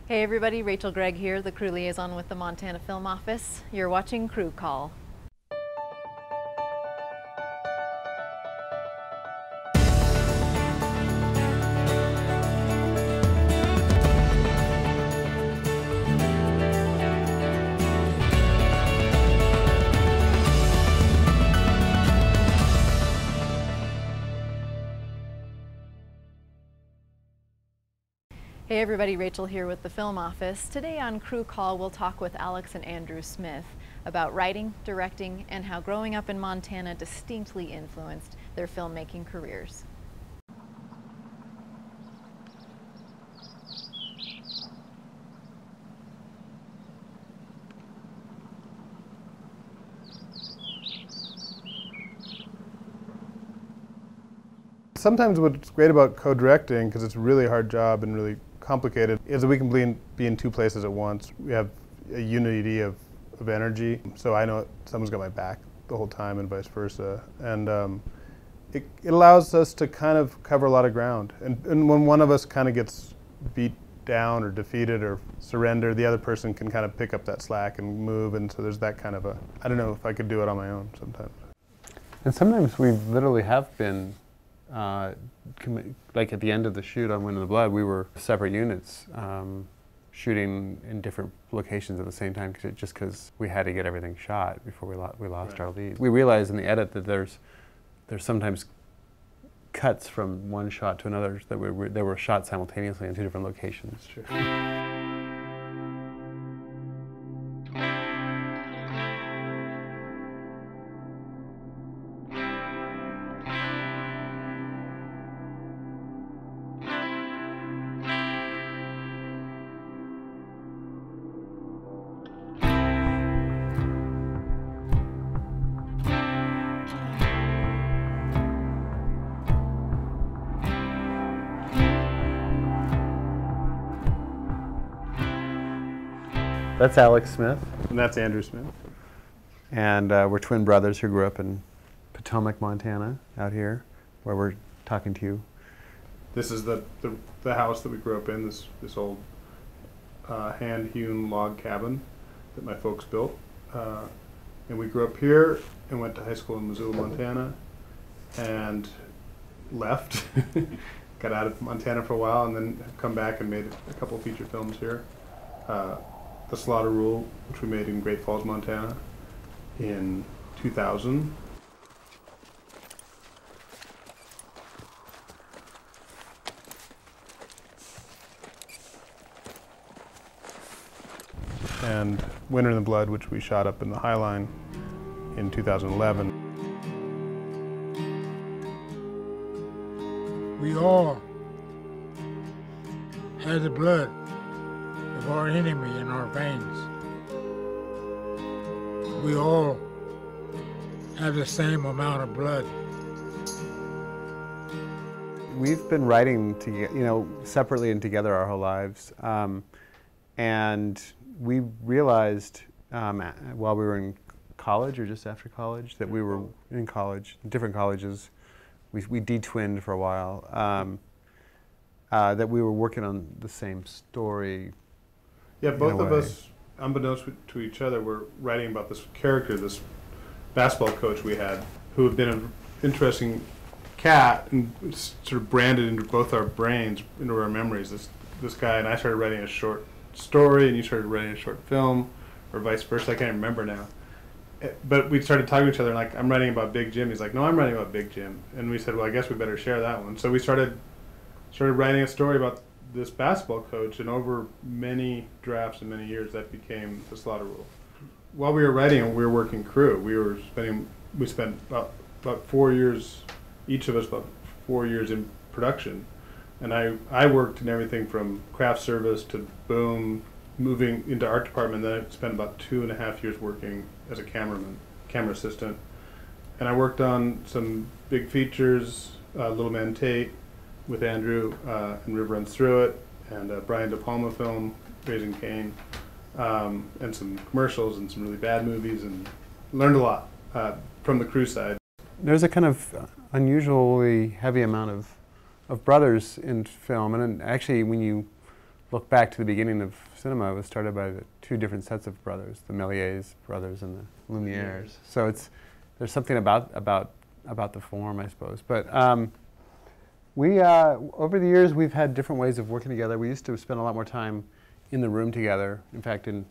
Hey everybody, Rachel Gregg here, the crew liaison with the Montana Film Office. You're watching Crew Call. Hey everybody, Rachel here with the Film Office. Today on Crew Call we'll talk with Alex and Andrew Smith about writing, directing, and how growing up in Montana distinctly influenced their filmmaking careers. Sometimes what's great about co-directing, because it's a really hard job and really complicated, is that we can be in two places at once. We have a unity of energy, so I know someone's got my back the whole time and vice versa. And it allows us to kind of cover a lot of ground. And when one of us kind of gets beat down or defeated or surrender, the other person can kind of pick up that slack and move, and so there's that kind of I don't know if I could do it on my own sometimes. And sometimes we literally have been like at the end of the shoot on Wind in the Blood, we were separate units shooting in different locations at the same time, just because we had to get everything shot before we lost our lead. We realized in the edit that there's sometimes cuts from one shot to another that were shot simultaneously in two different locations. Sure. That's Alex Smith. And that's Andrew Smith. And we're twin brothers who grew up in Potomac, Montana, out here, where we're talking to you. This is the house that we grew up in, this old hand-hewn log cabin that my folks built. And we grew up here and went to high school in Missoula, Montana, and left. Got out of Montana for a while and then have come back and made a couple of feature films here. The Slaughter Rule, which we made in Great Falls, Montana in 2000. And Winter in the Blood, which we shot up in the High Line in 2011. We all had the blood of our enemy in our veins. We all have the same amount of blood. We've been writing together, separately and together our whole lives, and we realized while we were in college or just after college that we were in college, different colleges. We de-twinned for a while. That we were working on the same story. Yeah, both of us, unbeknownst to each other, were writing about this character, this basketball coach we had, who had been an interesting cat and sort of branded into both our brains, into our memories. This guy, and I started writing a short story, and you started writing a short film, or vice versa. I can't remember now. But we started talking to each other, and like, I'm writing about Big Jim. He's like, no, I'm writing about Big Jim. And we said, well, I guess we better share that one. So we started writing a story about this basketball coach, and over many drafts and many years, that became The Slaughter Rule. While we were writing, we were working crew. We spent about 4 years, each of us about 4 years in production. And I worked in everything from craft service to boom, moving into art department. Then I spent about 2.5 years working as a cameraman, camera assistant. And I worked on some big features, Little Man Tate with Andrew, and River Runs Through It, and Brian De Palma film, Raising Cain, and some commercials and some really bad movies, and learned a lot from the crew side. There's a kind of unusually heavy amount of brothers in film, and actually when you look back to the beginning of cinema, it was started by the two different sets of brothers, the Méliès brothers and the Lumières. So there's something about the form, I suppose. But we over the years we've had different ways of working together. We used to spend a lot more time in the room together. In fact, in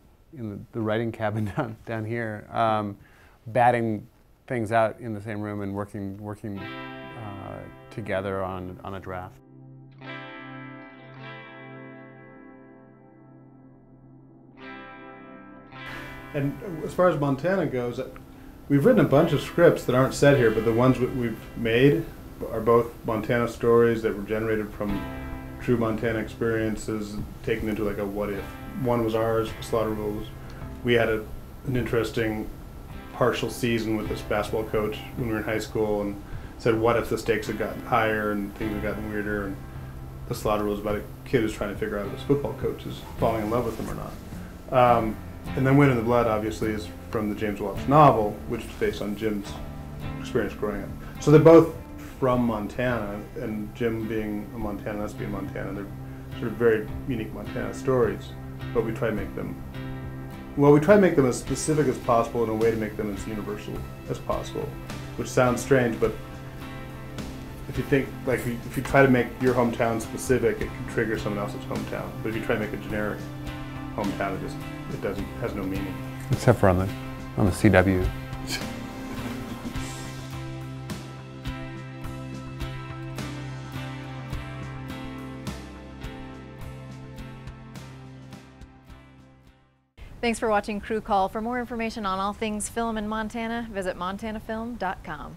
the writing cabin down here, batting things out in the same room and working together on a draft. And as far as Montana goes, we've written a bunch of scripts that aren't set here, but the ones we've made are both Montana stories that were generated from true Montana experiences, taken into like a what if. One was ours, Slaughter Rules. We had an interesting partial season with this basketball coach when we were in high school, and said what if the stakes had gotten higher and things had gotten weirder, and the Slaughter Rules about a kid who's trying to figure out if his football coach is falling in love with him or not. And then Wind in the Blood, obviously, is from the James Welch novel, which is based on Jim's experience growing up. So they're both from Montana, and Jim being a Montana, us being Montana, they're sort of very unique Montana stories. But we try to make them, as specific as possible in a way to make them as universal as possible, which sounds strange, but if you think, like, if you try to make your hometown specific, it can trigger someone else's hometown. But if you try to make a generic hometown, it has no meaning. Except for on the CW. Thanks for watching Crew Call. For more information on all things film in Montana, visit montanafilm.com.